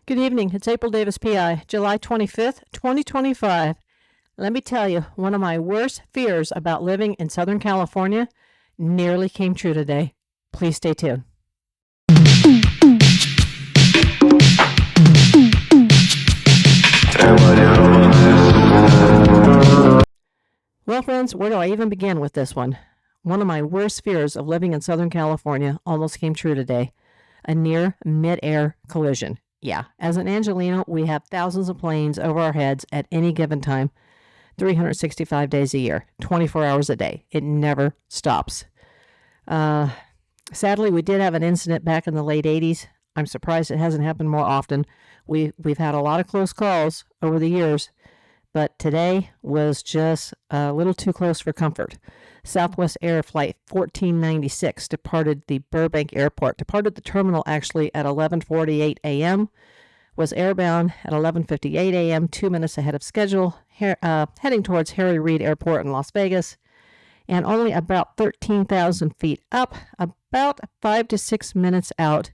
Good evening. It's April Davis, PI, July 25th, 2025. Let me tell you, one of my worst fears about living in Southern California nearly came true today. Please stay tuned. Well, friends, where do I even begin with this one? One of my worst fears of living in Southern California almost came true today. A near mid-air collision. Yeah, as an Angelino, we have thousands of planes over our heads at any given time, 365 days a year, 24 hours a day. It never stops. Sadly, we did have an incident back in the late 80s. I'm surprised it hasn't happened more often. We've had a lot of close calls over the years, but today was just a little too close for comfort. Southwest Air Flight 1496 departed the Burbank Airport, departed the terminal actually at 11:48 a.m., was airbound at 11:58 a.m., 2 minutes ahead of schedule, heading towards Harry Reid Airport in Las Vegas, and only about 13,000 feet up, about 5 to 6 minutes out,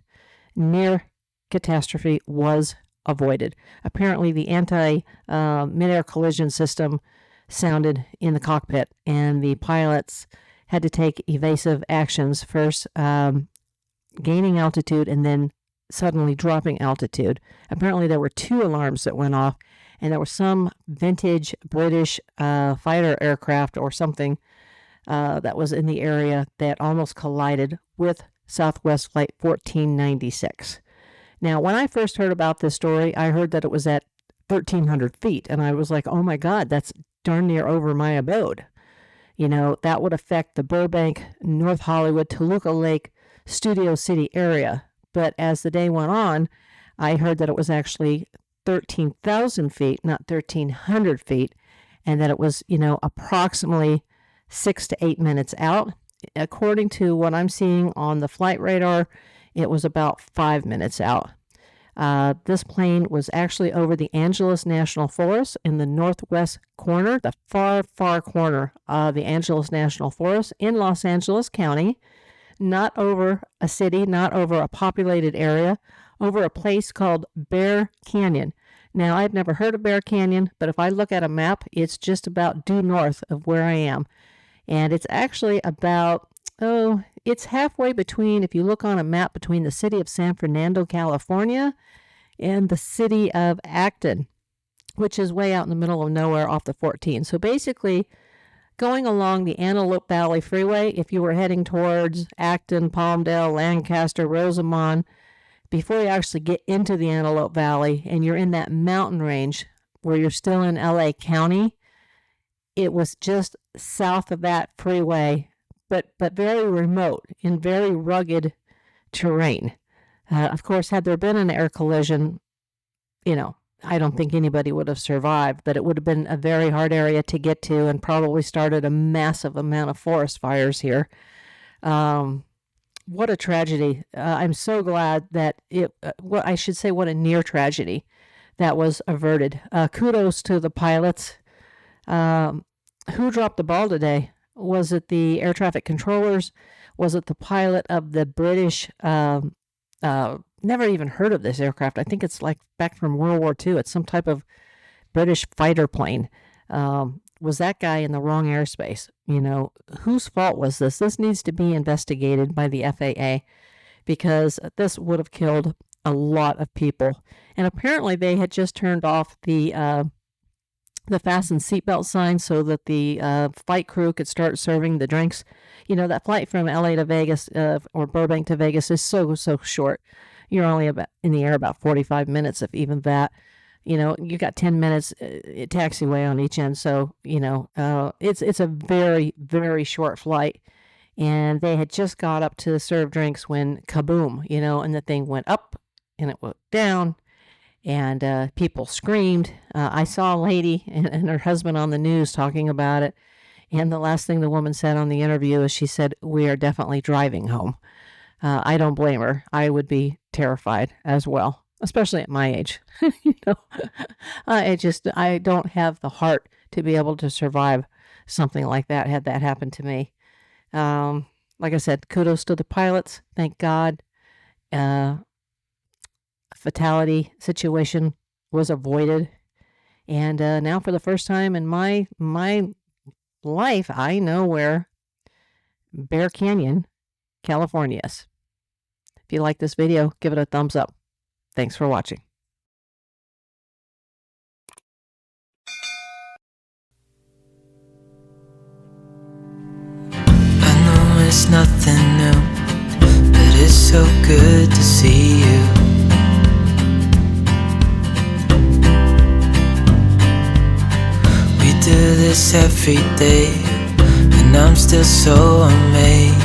near catastrophe was avoided. Apparently, the anti-mid-air collision system sounded in the cockpit, and the pilots had to take evasive actions, first gaining altitude and then suddenly dropping altitude. Apparently, there were 2 alarms that went off, and there was some vintage British fighter aircraft or something that was in the area that almost collided with Southwest Flight 1496. Now, when I first heard about this story, I heard that it was at 1,300 feet, and I was like, oh my God, that's darn near over my abode. You know, that would affect the Burbank, North Hollywood, Toluca Lake, Studio City area. But as the day went on, I heard that it was actually 13,000 feet, not 1,300 feet, and that it was, approximately 6 to 8 minutes out. According to what I'm seeing on the flight radar, it was about 5 minutes out. This plane was actually over the Angeles National Forest in the northwest corner, the far, far corner of the Angeles National Forest in Los Angeles County, not over a city, not over a populated area, over a place called Bear Canyon. Now, I've never heard of Bear Canyon, but if I look at a map, it's just about due north of where I am. And it's actually about, it's halfway between, if you look on a map, between the city of San Fernando, California, and the city of Acton, which is way out in the middle of nowhere off the 14. So basically, going along the Antelope Valley Freeway, if you were heading towards Acton, Palmdale, Lancaster, Rosamond, before you actually get into the Antelope Valley and you're in that mountain range where you're still in LA County, it was just south of that freeway, but very remote in very rugged terrain. Of course, had there been an air collision, I don't think anybody would have survived, but it would have been a very hard area to get to and probably started a massive amount of forest fires here. What a tragedy. I'm so glad that what a near tragedy that was averted. Kudos to the pilots. Who dropped the ball today? Was it the air traffic controllers? Was it the pilot of the British? Never even heard of this aircraft. I think it's like back from World War II. It's some type of British fighter plane. Was that guy in the wrong airspace? Whose fault was this? This needs to be investigated by the FAA because this would have killed a lot of people. And apparently they had just turned off the fasten seatbelt sign so that the flight crew could start serving the drinks. That flight from LA to Vegas or Burbank to Vegas is so short. You're only in the air about 45 minutes, if even that. You got 10 minutes taxiway on each end. So, it's a very, very short flight. And they had just got up to serve drinks when kaboom, and the thing went up and it went down. And people screamed. I saw a lady and her husband on the news talking about it. And the last thing the woman said on the interview is she said, "We are definitely driving home." I don't blame her. I would be terrified as well, especially at my age. I don't have the heart to be able to survive something like that had that happened to me. Like I said, kudos to the pilots. Thank God. fatality situation was avoided. And now, for the first time in my life, I know where Bear Canyon, California is. If you like this video, give it a thumbs up. Thanks for watching. It's nothing new, but it's so good to see you. We do this every day, and I'm still so amazed.